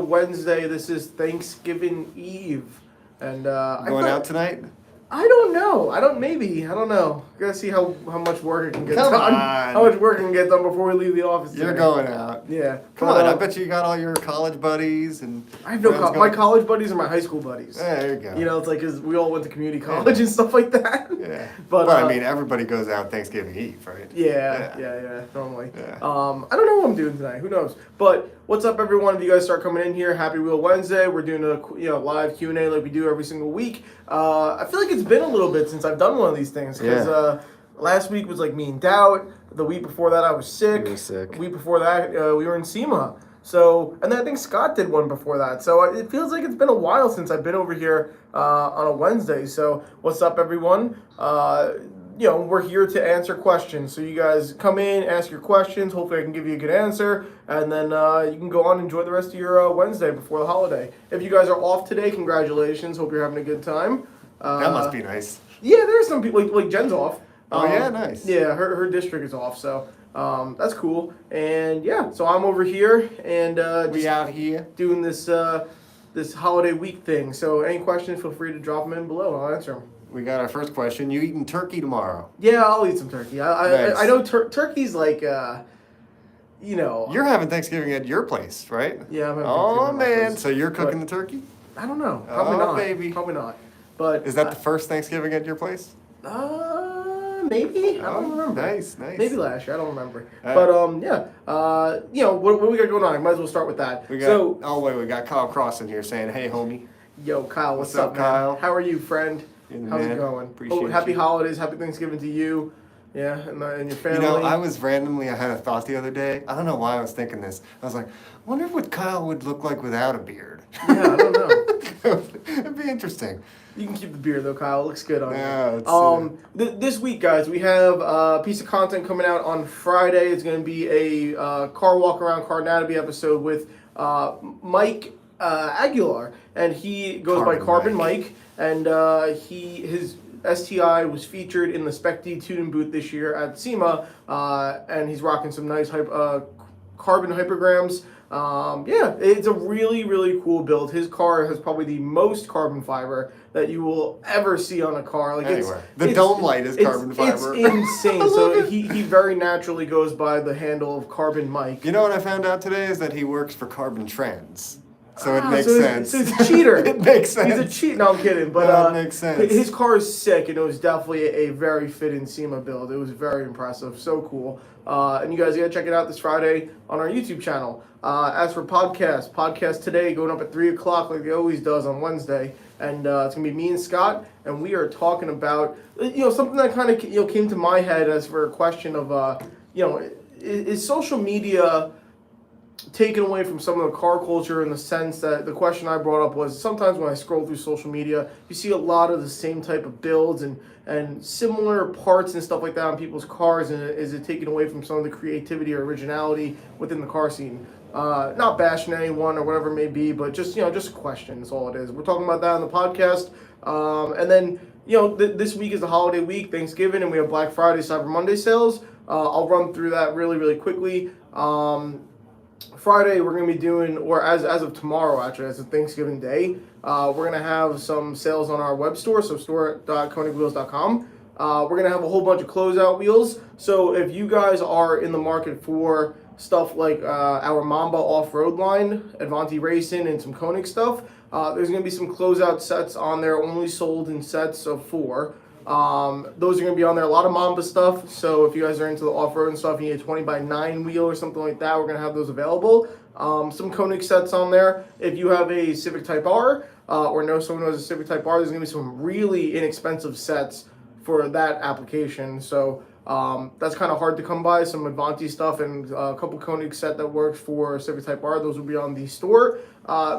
Wednesday. This is Thanksgiving Eve. And Going out tonight? I don't know. I don't know. Gotta see how much work I can get done. How much work I can get done before we leave the office today. You're going out. Yeah. Come on, I bet you got all your college buddies and... I have no my college buddies are my high school buddies. There you go. You know, it's like, cause we all went to community college and stuff like that. Yeah. But I mean, everybody goes out Thanksgiving Eve, right? Yeah, normally. Yeah. I don't know what I'm doing tonight. Who knows? But what's up, everyone? If you guys start coming in here, Happy Wheel Wednesday. We're doing a live Q&A like we do every single week. I feel like it's been a little bit since I've done one of these things because last week was like me and Doubt. The week before that, I was sick. You were sick. The week before that, we were in SEMA. So, and then I think Scott did one before that. So it feels like it's been a while since I've been over here on a Wednesday. So what's up, everyone? We're here to answer questions. So you guys come in, ask your questions. Hopefully I can give you a good answer. And then you can go on and enjoy the rest of your Wednesday before the holiday. If you guys are off today, congratulations. Hope you're having a good time. That must be nice. Yeah, there's some people, like Jen's off. Oh, yeah, nice. Yeah, her district is off, so that's cool. And yeah, so I'm over here and we out here doing this this holiday week thing. So any questions, feel free to drop them in below. I'll answer them. We got our first question. You eating turkey tomorrow? Yeah, I'll eat some turkey. Nice. I know turkey's like, You're having Thanksgiving at your place, right? Yeah, I'm having Oh, Thanksgiving at my man. place. So you're cooking But the turkey? I don't know. Probably not. Baby. Probably not. But Is that the first Thanksgiving at your place? Maybe. I don't remember. Nice. Maybe last year. I don't remember. Right. But what we got going on? I might as well start with that. We got Kyle Cross in here saying, "Hey, homie." Yo, Kyle, what's up, man? Kyle? How are you, friend? How's it going? Appreciate happy you. holidays, happy Thanksgiving to you. Yeah, and your family. You know, I had a thought the other day. I don't know why I was thinking this. I was like, I wonder what Kyle would look like without a beard. Yeah, I don't know. It'd be interesting. You can keep the beard though, Kyle. It looks good on you. This week, guys, we have a piece of content coming out on Friday. It's going to be a car walk around, car anatomy episode with Mike Aguilar, and he goes by Carbon Mike, and his STI was featured in the Spec D tuning booth this year at SEMA, and he's rocking some nice carbon hypergrams. It's a really, really cool build. His car has probably the most carbon fiber that you will ever see on a car. Like anywhere. The dome light is carbon fiber. It's insane. So he very naturally goes by the handle of Carbon Mike. You know what I found out today is that he works for Carbon Trends. So it makes sense. So he's a cheater. It makes sense. He's a cheat. No, I'm kidding. But it makes sense. His car is sick, and it was definitely a very fitting SEMA build. It was very impressive. So cool. And you guys got to check it out this Friday on our YouTube channel. As for podcast today going up at 3 o'clock like it always does on Wednesday. And it's going to be me and Scott, and we are talking about, something that kind of, came to my head as for a question of, is social media taken away from some of the car culture, in the sense that the question I brought up was, sometimes when I scroll through social media, you see a lot of the same type of builds and similar parts and stuff like that on people's cars, and is it taken away from some of the creativity or originality within the car scene? Not bashing anyone or whatever it may be, but just a question. That's all it is. We're talking about that on the podcast. And then, this week is the holiday week, Thanksgiving, and we have Black Friday, Cyber Monday sales. I'll run through that really, really quickly. Friday, we're going to be doing, or as of tomorrow, actually, as of Thanksgiving Day, we're going to have some sales on our web store, so store.konigwheels.com. We're going to have a whole bunch of closeout wheels. So if you guys are in the market for stuff like our Mamba off-road line, Advanti Racing, and some Konig stuff, there's going to be some closeout sets on there, only sold in sets of 4. Those are going to be on there. A lot of Mamba stuff. So if you guys are into the off-road and stuff, you need a 20x9 wheel or something like that, we're going to have those available. Some Konig sets on there. If you have a Civic Type R or know someone who has a Civic Type R, there's going to be some really inexpensive sets for that application. So that's kind of hard to come by. Some Advanti stuff and a couple Konig set that works for Civic Type R. Those will be on the store.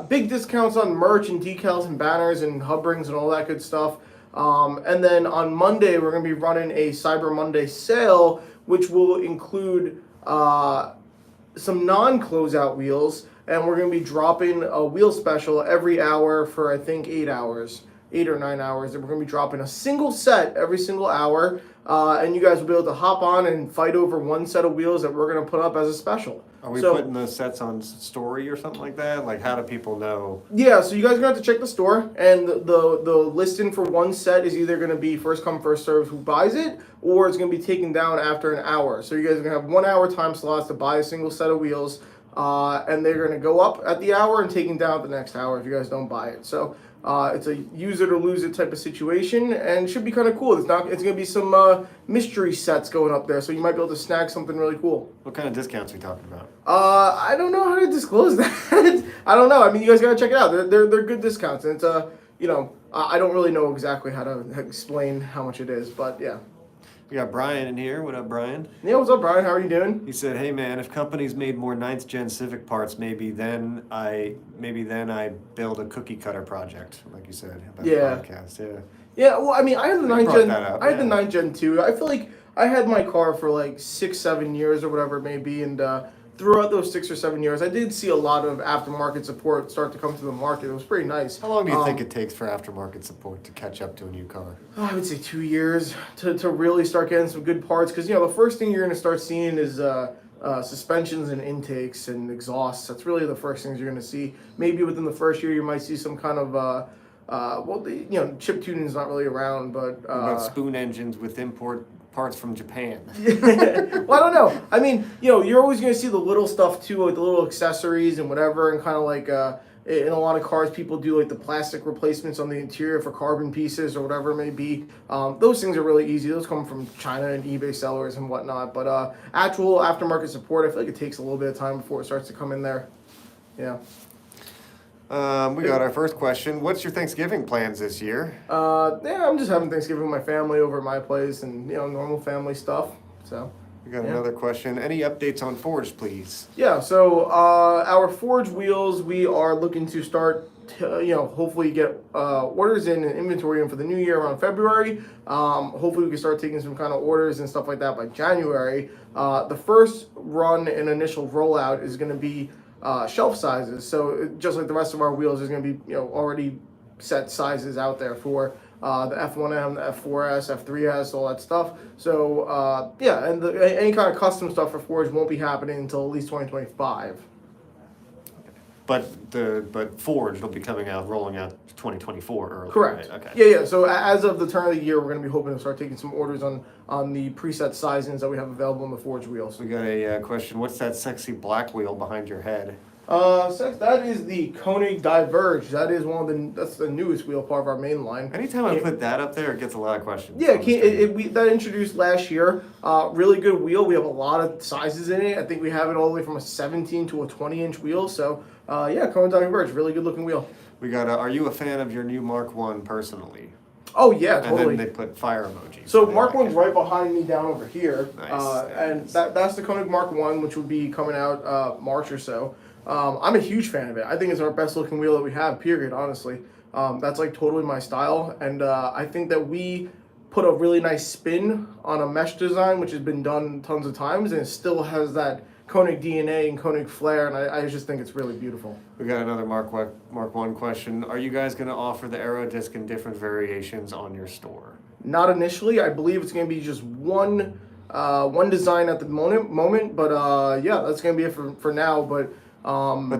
Big discounts on merch and decals and banners and hub rings and all that good stuff. And then on Monday, we're going to be running a Cyber Monday sale, which will include some non-closeout wheels, and we're going to be dropping a wheel special every hour for, I think, 8 hours. 8 or 9 hours, and we're going to be dropping a single set every single hour, and you guys will be able to hop on and fight over one set of wheels that we're going to put up as a special. Are we So, putting those sets on story or something like that? Like, how do people know? yeah, so you guys are gonna have to check the store, and the listing for one set is either gonna be first come first serve who buys it, or it's gonna be taken down after an hour. So you guys are gonna have 1 hour time slots to buy a single set of wheels, and they're gonna go up at the hour and taken down at the next hour if you guys don't buy it. So it's a use it or lose it type of situation, and should be kind of cool. It's gonna be some mystery sets going up there, so you might be able to snag something really cool. What kind of discounts are we talking about? I don't know how to disclose that. I don't know. I mean, you guys gotta check it out. They're good discounts, and it's I don't really know exactly how to explain how much it is, but yeah. We got Brian in here. What up, Brian? Yeah, what's up, Brian? How are you doing? He said, "Hey man, if companies made more 9th gen Civic parts, maybe then I build a cookie cutter project, like you said about Yeah. the podcast." Yeah. Yeah, well, I mean, I had the 9 brought gen. that up, I had the yeah. 9 gen too. I feel like I had my car for like 6-7 years or whatever it may be, and throughout those 6 or 7 years, I did see a lot of aftermarket support start to come to the market. It was pretty nice. How long do you think it takes for aftermarket support to catch up to a new car? I would say 2 years to really start getting some good parts, because the first thing you're going to start seeing is suspensions and intakes and exhausts. That's really the first things you're going to see. Maybe within the first year you might see some kind of chip tuning is not really around, but What about spoon engines with import parts from Japan? well, I don't know. I mean, you're always going to see the little stuff too, like the little accessories and whatever, and kind of like in a lot of cars, people do like the plastic replacements on the interior for carbon pieces or whatever it may be. Those things are really easy. Those come from China and eBay sellers and whatnot. But actual aftermarket support, I feel like it takes a little bit of time before it starts to come in there. Yeah. We got our first question. What's your Thanksgiving plans this year? Yeah, I'm just having Thanksgiving with my family over at my place, and normal family stuff. So. We got another question. Any updates on Forged, please? Yeah, so our Forge wheels, we are looking to start, hopefully get orders in and inventory in for the new year around February. Hopefully we can start taking some kind of orders and stuff like that by January. The first run and initial rollout is going to be shelf sizes. So just like the rest of our wheels, there's going to be already set sizes out there for the F1M, the F4S, F3S, all that stuff. So and any kind of custom stuff for Forge won't be happening until at least 2025. But Forged will be rolling out 2024 early. Correct. Right? Okay. Yeah. So as of the turn of the year, we're going to be hoping to start taking some orders on the preset sizings that we have available on the Forge wheels. We got a question. What's that sexy black wheel behind your head? That is the KONIG Diverge. That is that's the newest wheel part of our main line. Anytime I put that up there, it gets a lot of questions. Yeah, that introduced last year. Really good wheel. We have a lot of sizes in it. I think we have it all the way from a 17 to a 20-inch wheel. So, KONIG Diverge, really good looking wheel. We got. Are you a fan of your new Mark 1 personally? Oh yeah, totally. And then they put fire emojis. So Mark 1's right behind me down over here. Nice. And that's the KONIG Mark 1, which would be coming out March or so. I'm a huge fan of it. I think it's our best looking wheel that we have, period, honestly. That's like totally my style. And I think that we put a really nice spin on a mesh design, which has been done tons of times, and it still has that KONIG DNA and KONIG flair, and I just think it's really beautiful. We got another Mark 1 question. Are you guys going to offer the Aero Disc in different variations on your store? Not initially. I believe it's going to be just one design at the moment, but that's going to be it for now. But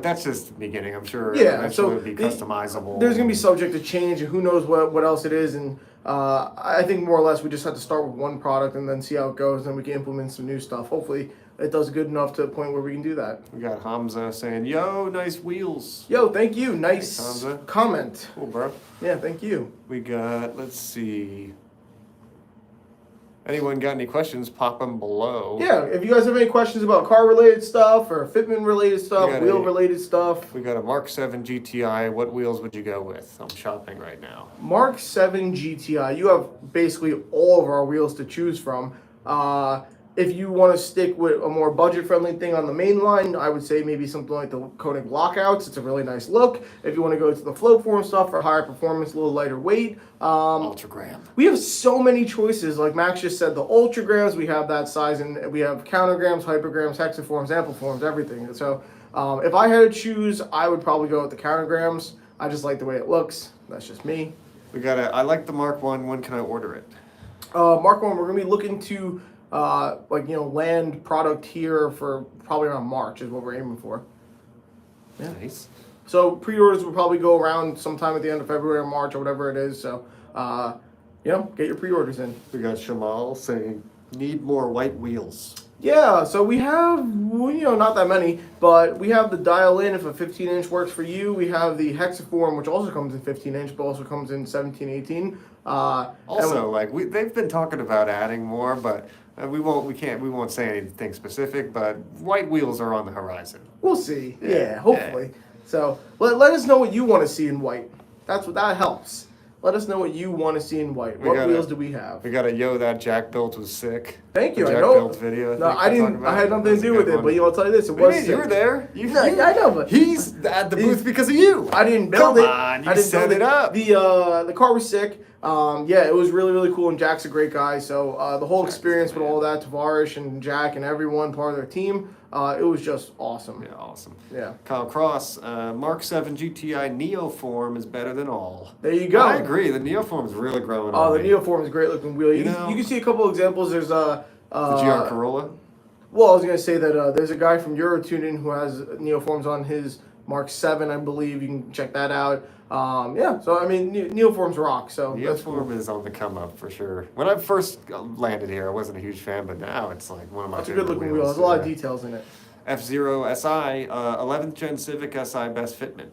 that's just the beginning, I'm sure. Yeah, eventually so it'll be customizable. There's going to be subject to change, and who knows what else it is. And I think more or less we just have to start with one product and then see how it goes, and we can implement some new stuff. Hopefully it does good enough to a point where we can do that. We got Hamza saying, "Yo, nice wheels." Yo, thank you. Nice Hamza. comment. Cool, bro. Yeah, thank you. We got, let's see. Anyone got any questions, pop them below. Yeah, if you guys have any questions about car-related stuff or fitment-related stuff, wheel-related stuff. We got a Mark 7 GTI. What wheels would you go with? I'm shopping right now. Mark 7 GTI. You have basically all of our wheels to choose from. If you want to stick with a more budget-friendly thing on the main line, I would say maybe something like the KONIG Lockouts. It's a really nice look. If you want to go to the float form stuff for higher performance, a little lighter weight. Ultragram. We have so many choices. Like Max just said, the Ultragrams, we have that size, and we have countergrams, hypergrams, hexaforms, ampliforms, everything. So if I had to choose, I would probably go with the countergrams. I just like the way it looks. That's just me. I like the Mark 1. When can I order it? Mark 1, we're going to be looking to land product here for probably around March is what we're aiming for. Yeah. Nice. So pre-orders will probably go around sometime at the end of February or March or whatever it is. So, get your pre-orders in. We got Shamal saying, need more white wheels. Yeah, so we have, not that many, but we have the dial-in if a 15-inch works for you. We have the Hexaform, which also comes in 15-inch, but also comes in 17, 18. They've been talking about adding more, but we won't say anything specific, but white wheels are on the horizon. We'll see. Yeah, hopefully. Yeah. So let us know what you want to see in white. That helps. Let us know what you want to see in white. What wheels do we have? We got that Jack built was sick. Thank you. Jack I know. built video. No, I didn't. I had nothing to do with it. But I'll tell you this: it was sick. You were there. I know, but he's at the booth because of you. I didn't build it. Come on, you set it up. The car was sick. It was really, really cool, and Jack's a great guy. So the whole experience with all that, Tavares and Jack and everyone, part of their team, it was just awesome. Yeah, awesome. Yeah. Kyle Cross, Mark 7 GTI Neoform is better than all. There you go. I agree. The Neoform is really growing. Oh, the Neoform is a great looking wheel. You can see a couple examples. There's the GR Corolla. Well, I was gonna say that there's a guy from Eurotuning who has Neoforms on his Mark 7, I believe. You can check that out. So I mean, Neoforms rock. So Neoform is on the come up for sure. When I first landed here, I wasn't a huge fan, but now it's like one of my. It's a good looking wheel. There's a lot of details in it. F-Zero SI, 11th Gen Civic SI best fitment.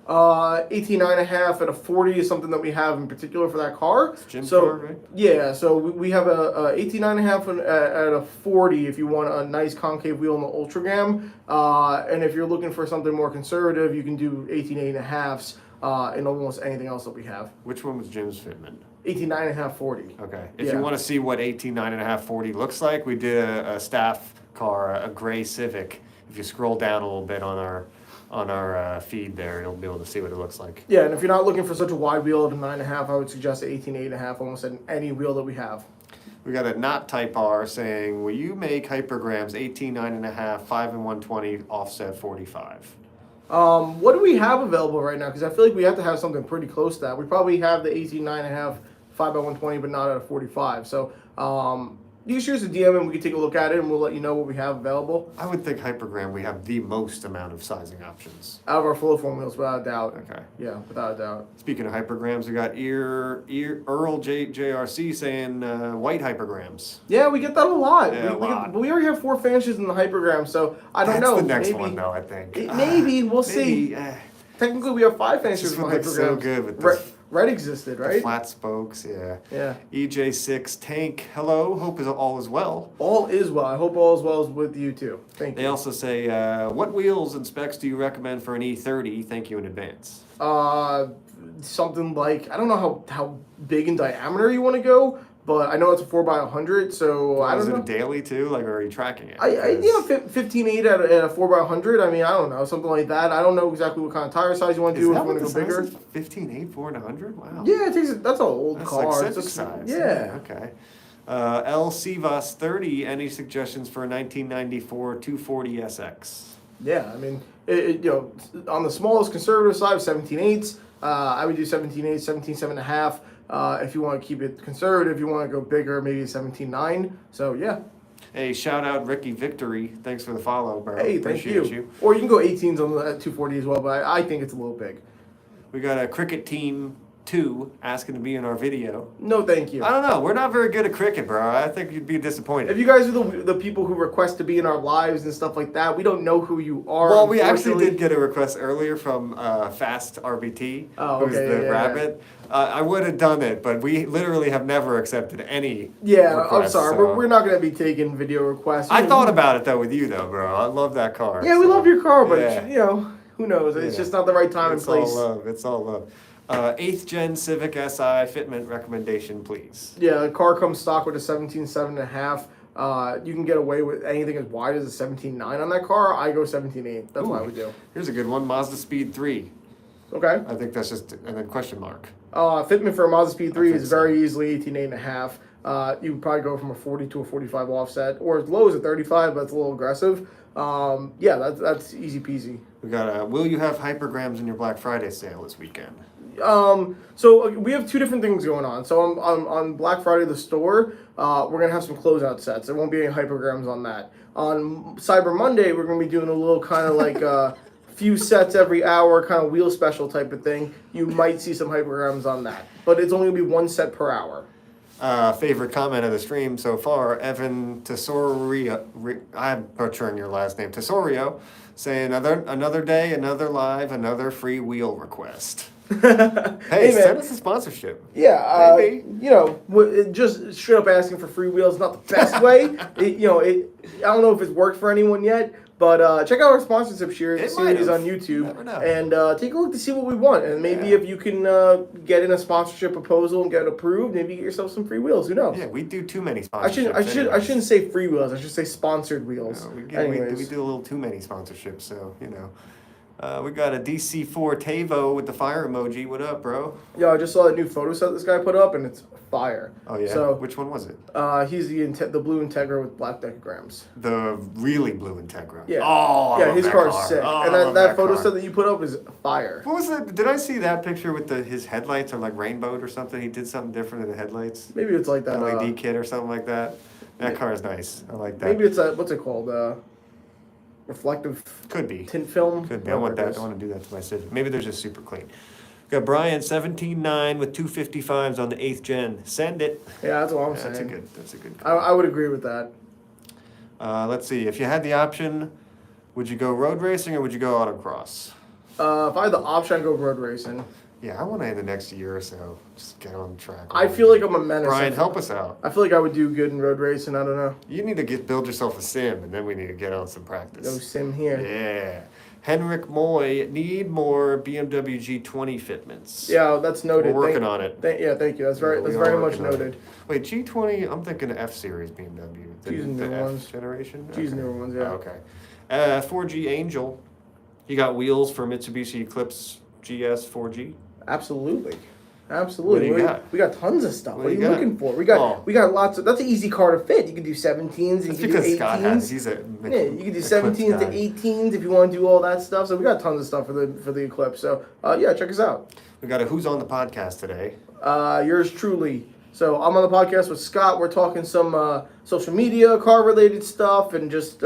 18.5 at a 40 is something that we have in particular for that car. It's Jim's car, right? Yeah, so we have a 18.5 at a 40 if you want a nice concave wheel in the Ultragam. And if you're looking for something more conservative, you can do 18.8.5s in almost anything else that we have. Which one was Jim's fitment? 18.9.5 40. Okay. If you want to see what 18.9.5 40 looks like, we did a staff car, a gray Civic. If you scroll down a little bit on our feed there, you'll be able to see what it looks like. Yeah, and if you're not looking for such a wide wheel at a 9.5, I would suggest 18.8.5 almost at any wheel that we have. We got a Not Type R saying, will you make hypergrams 18.9.5, 5 and 120, offset 45? What do we have available right now? Because I feel like we have to have something pretty close to that. We probably have the 18.9.5 5x120, but not at a 45. So you can shoot us a DM and we can take a look at it and we'll let you know what we have available. I would think hypergram we have the most amount of sizing options. Out of our Floform wheels, without a doubt. Okay. Yeah, without a doubt. Speaking of hypergrams, we got Earl JRC saying white hypergrams. Yeah, we get that a lot. Yeah, but we already have 4 finishes in the hypergram, so I don't know. That's the next one, though, I think. Maybe, we'll see. Technically, we have 5 finishes in the hypergram. So good with this. Red existed, right? The flat spokes, yeah. Yeah. EJ6 Tank, hello, hope all is well. All is well. I hope all is well with you too. Thank you. They also say, what wheels and specs do you recommend for an E30? Thank you in advance. Something like, I don't know how big in diameter you want to go, but I know it's a 4x100, so I don't know. Is it a daily too? Like, or are you tracking it? 15.8 at a 4x100. I mean, I don't know, something like that. I don't know exactly what kind of tire size you want to do. If you want to go bigger. 15.8, 4 and 100. Wow. Yeah, that's an old car. Like Civic size. Yeah. Okay. L Sivas 30. Any suggestions for a 1994 240 SX? Yeah, I mean, on the smallest conservative side, 17.8s. I would do 17.8, 17.7.5. If you want to keep it conservative, you want to go bigger, maybe 17.9. So, yeah. Hey, shout out Ricky Victory. Thanks for the follow, bro. Hey, Appreciate thank you. Or you can go 18s on the 240 as well, but I think it's a little big. We got a Cricket Team 2 asking to be in our video. No, thank you. I don't know. We're not very good at cricket, bro. I think you'd be disappointed. If you guys are the people who request to be in our lives and stuff like that, we don't know who you are. Well, we actually did get a request earlier from Fast RBT, who's the rabbit. I would have done it, but we literally have never accepted any requests, I'm sorry. So. We're not going to be taking video requests. I thought about it, though, with you, though, bro. I love that car. Yeah, we love your car, but, who knows? It's just not the right time and place. It's all love. 8th Gen Civic SI fitment recommendation, please. Yeah, the car comes stock with a 17.7.5. You can get away with anything as wide as a 17.9 on that car. I go 17.8. That's what I would do. Here's a good one. Mazda Speed 3. Okay. I think that's just, and then question mark. Fitment for a Mazda Speed 3 is very easily 18.8.5. You would probably go from a 40 to a 45 offset, or as low as a 35, but it's a little aggressive. That's easy peasy. We got will you have hypergrams in your Black Friday sale this weekend? So we have two different things going on. So on Black Friday, the store, we're gonna have some closeout sets. There won't be any hypergrams on that. On Cyber Monday, we're gonna be doing a little kind of like few sets every hour, kind of wheel special type of thing. You might see some hypergrams on that, but it's only gonna be one set per hour. Favorite comment of the stream so far, Evan Tesorio, I'm butchering your last name, Tesorio, saying another day, another live, another free wheel request. Hey, send us a sponsorship. Yeah, maybe. Just straight up asking for free wheels is not the best way. I don't know if it's worked for anyone yet, but check out our sponsorship series on YouTube and take a look to see what we want. And maybe if you can get in a sponsorship proposal and get it approved, maybe get yourself some free wheels. Who knows? Yeah, we do too many sponsorships. I shouldn't say free wheels. I should say sponsored wheels. We do a little too many sponsorships, so we got a DC4 Tavo with the fire emoji. What up, bro? Yeah, I just saw that new photo set this guy put up, and it's fire. Oh yeah. So which one was it? He's the blue Integra with black decagrams. The really blue Integra. Yeah. Oh, yeah, his car's sick. Oh, and that photo set that you put up is fire. What was that? Did I see that picture with his headlights are like rainbowed or something? He did something different in the headlights. Maybe it's like that LED kit or something like that. That car is nice. I like that. Maybe it's what's it called? Reflective. Could be Tint film. Could be. I want that. I want to do that to my Civic. Maybe they're just super clean. Got Brian 17.9 with 255s on the 8th gen. Send it. Yeah, that's what I'm saying. That's a good car. I would agree with that. Let's see. If you had the option, would you go road racing or would you go autocross? If I had the option, I'd go road racing. Yeah, I want to in the next year or so just get on the track. I feel like I'm a menace. Brian, help us out. I feel like I would do good in road racing. I don't know. You need to build yourself a sim, and then we need to get on some practice. No sim here. Yeah. Henrik Moy, need more BMW G20 fitments. Yeah, that's noted. We're working on it. Thank you. That's very much noted. Wait, G20, I'm thinking F Series BMW. Choose newer ones. Generation? Choose newer ones, yeah. Okay. 4G Angel. You got wheels for Mitsubishi Eclipse GS 4G? Absolutely. What do you got? We got tons of stuff. What are you got? looking for? We got lots of. That's an easy car to fit. You can do 17s. That's you can because do 18s. Scott has. He's a yeah, you can do 17s to 18s if you want to do all that stuff. So we got tons of stuff for the Eclipse. So yeah, check us out. We got a Who's on the Podcast today. Yours truly. So I'm on the podcast with Scott. We're talking some social media, car related stuff, and just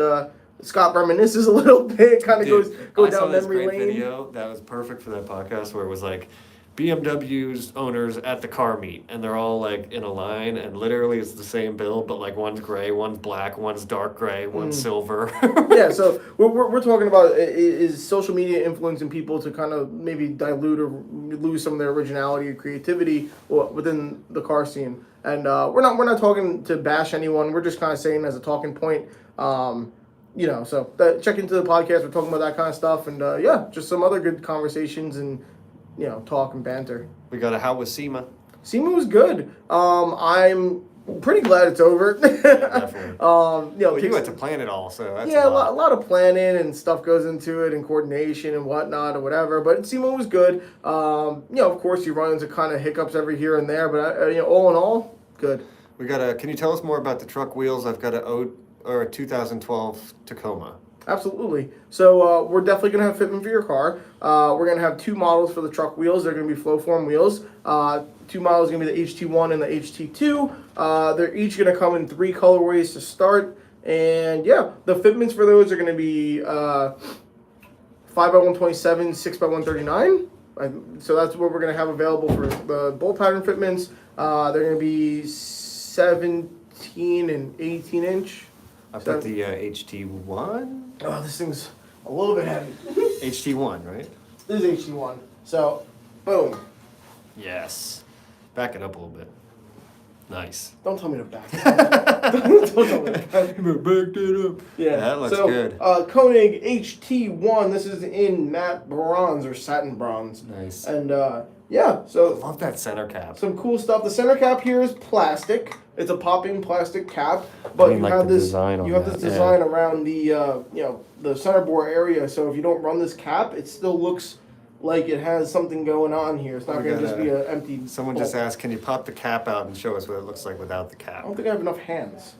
Scott reminisces a little bit. Kind of go down memory lane. Video that was perfect for that podcast where it was like BMW's owners at the car meet, and they're all like in a line, and literally it's the same build, but like one's gray, one's black, one's dark gray, one's silver. Yeah, so we're talking about is social media influencing people to kind of maybe dilute or lose some of their originality or creativity within the car scene, and we're not talking to bash anyone. We're just kind of saying as a talking point. So check into the podcast. We're talking about that kind of stuff, and just some other good conversations and. Talk and banter. We got a How Was SEMA? SEMA was good. I'm pretty glad it's over. Definitely. You had to plan it all, so that's a lot of planning and stuff goes into it and coordination and whatnot or whatever. But SEMA was good. Of course you run into kind of hiccups every here and there, but all in all, good. We got Can you tell us more about the truck wheels? I've got a 2012 Tacoma. Absolutely. So we're definitely going to have fitment for your car. We're going to have two models for the truck wheels. They're going to be flow-form wheels. Two models are going to be the HT1 and the HT2. They're each going to come in 3 colorways to start. And yeah, the fitments for those are going to be 5x127, 6x139. So that's what we're going to have available for the bolt pattern fitments. They're going to be 17 and 18 inch. I put the HT1. Oh, this thing's a little bit heavy. HT1, right? This is HT1. So, boom. Yes. Back it up a little bit. Nice. Don't tell me to back it up. Don't tell me to back it up. Backed it up. Yeah, that looks good. Konig HT1. This is in matte bronze or satin bronze. Nice. And so I love that center cap. Some cool stuff. The center cap here is plastic. It's a popping plastic cap, but you have this design around the the center bore area. So if you don't run this cap, it still looks like it has something going on here. It's not going to just be an empty. Someone just asked, can you pop the cap out and show us what it looks like without the cap? I don't think I have enough hands.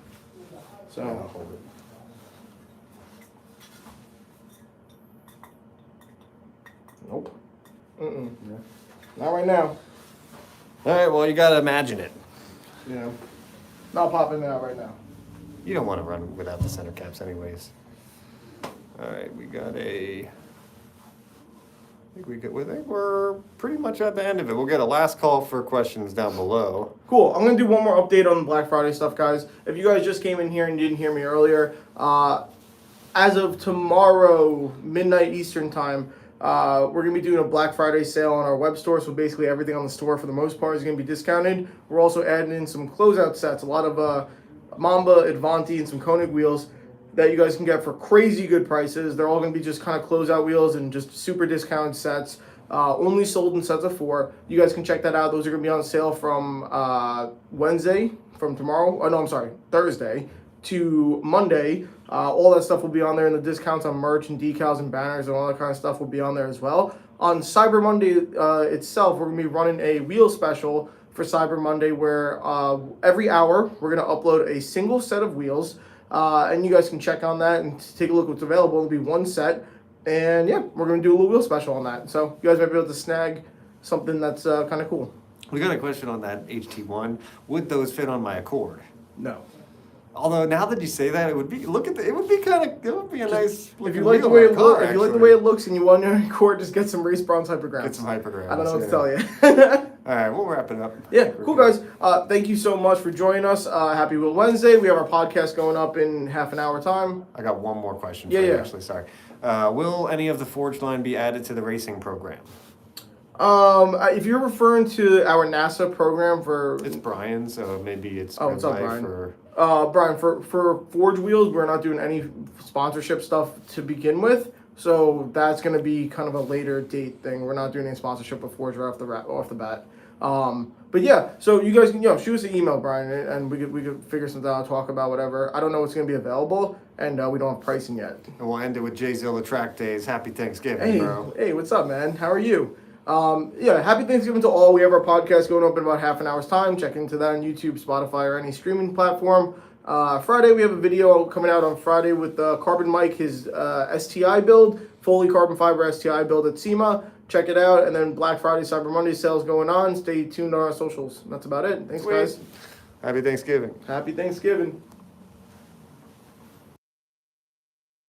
So. Yeah, I'll hold it. Nope. Yeah. Not right now. All right, well, you got to imagine it. Yeah. Not popping out right now. You don't want to run without the center caps anyways. All right, we got a... I think we're pretty much at the end of it. We'll get a last call for questions down below. Cool. I'm going to do one more update on the Black Friday stuff, guys. If you guys just came in here and didn't hear me earlier, as of tomorrow, midnight Eastern time, we're going to be doing a Black Friday sale on our web store. So basically everything on the store for the most part is going to be discounted. We're also adding in some closeout sets, a lot of Mamba, Advanti, and some Konig wheels that you guys can get for crazy good prices. They're all going to be just kind of closeout wheels and just super discounted sets. Only sold in sets of 4. You guys can check that out. Those are going to be on sale from Thursday to Monday. All that stuff will be on there, and the discounts on merch and decals and banners and all that kind of stuff will be on there as well. On Cyber Monday itself, we're going to be running a wheel special for Cyber Monday where every hour we're going to upload a single set of wheels. And you guys can check on that and take a look what's available. It'll be one set. And yeah, we're going to do a little wheel special on that. So you guys might be able to snag something that's kind of cool. We got a question on that HT1. Would those fit on my Accord? No. Although now that you say that, it would be a nice. If you like the way it looks, if you like the way it looks, and you want your Accord, just get some race bronze hypergrams. Get some hypergrams. I don't know what to tell you. All right, we'll wrap it up. Yeah, cool guys. Thank you so much for joining us. Happy Wheel Wednesday. We have our podcast going up in half an hour time. I got one more question for you, actually. Sorry. Will any of the Forged line be added to the racing program? If you're referring to our NASA program for... It's Brian, so maybe it's... Oh, what's up, Brian? Brian, for Forge Wheels, we're not doing any sponsorship stuff to begin with. So that's going to be kind of a later date thing. We're not doing any sponsorship of Forge right off the bat. But yeah, so you guys can shoot us an email, Brian, and we could figure something out, talk about whatever. I don't know what's going to be available, and we don't have pricing yet. And we'll end it with Jay Zilla Track Days. Happy Thanksgiving, bro. Hey, what's up, man? How are you? Happy Thanksgiving to all. We have our podcast going up in about half an hour's time. Check into that on YouTube, Spotify, or any streaming platform. Friday, we have a video coming out on Friday with Carbon Mike, his STI build, fully carbon fiber STI build at SEMA. Check it out. And then Black Friday, Cyber Monday sales going on. Stay tuned on our socials. That's about it. Thanks, guys. Happy Thanksgiving. Happy Thanksgiving.